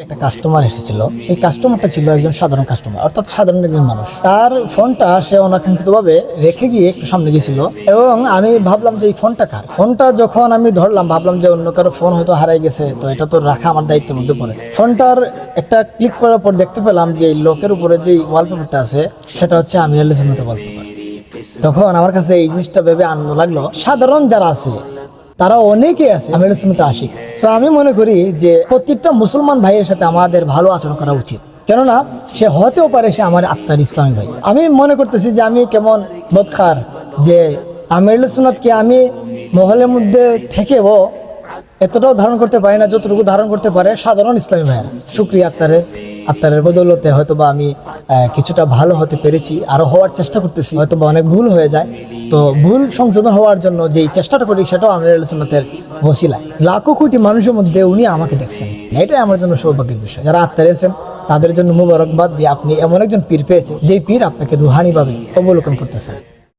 একটা কাস্টমার এসেছিল। সেই কাস্টমারটা ছিল একজন সাধারণ কাস্টমার, অর্থাৎ সাধারণ একজন মানুষ। তার ফোনটা সে অনাকাঙ্ক্ষিত ভাবে রেখে গিয়ে একটু সামনে গেছিল এবং আমি ভাবলাম যে এই ফোনটা কার। ফোনটা যখন আমি ধরলাম ভাবলাম যে অন্য কারো ফোন হয়তো হারাই গেছে, তো এটা তো রাখা আমার দায়িত্বের মধ্যে পড়ে। ফোনটার একটা ক্লিক করার পর দেখতে পেলাম যে এই লকের উপরে যে ওয়ালপেপারটা আছে সেটা হচ্ছে আমির আলী সুন্নতের ওয়ালপেপার। তখন আমার কাছে এই জিনিসটা ভেবে আনন্দ লাগলো, সাধারণ যারা আছে তারা অনেকে আছে আমির আলী সুন্নতের আশিক। সো আমি মনে করি যে প্রত্যেকটা মুসলমান ভাইয়ের সাথে আমাদের ভালো আচরণ করা উচিত, কেননা সে হতেও পারে সে আমার আত্মার ইসলামী ভাই। আমি মনে করতেছি যে আমি কেমন বদখার যে আমির আলী সুন্নতকে আমি মহলের মধ্যে থেকেও এতটাও ধারণ করতে পারি না যতটুকু ধারণ করতে পারে সাধারণ ইসলামী ভাইয়েরা। শুকরিয়া আত্মারের বদৌলতে হয়তো বা আমি কিছুটা ভালো হতে পেরেছি, আরও হওয়ার চেষ্টা করতেছি। হয়তো বা অনেক ভুল হয়ে যায়, তো ভুল সংশোধন হওয়ার জন্য যেই চেষ্টাটা করি সেটাও আমির আলী সুন্নতের ওসিলায়। লাখো কোটি মানুষের মধ্যে উনি আমাকে দেখছেন, এটাই আমার জন্য সৌভাগ্যের বিষয়। যারা আত্মারে আছেন তাদের জন্য মুবারকবাদ যে আপনি এমন একজন পীর পেয়েছেন যেই পীর আপনাকে রুহানিভাবে অবলোকন করতেছেন।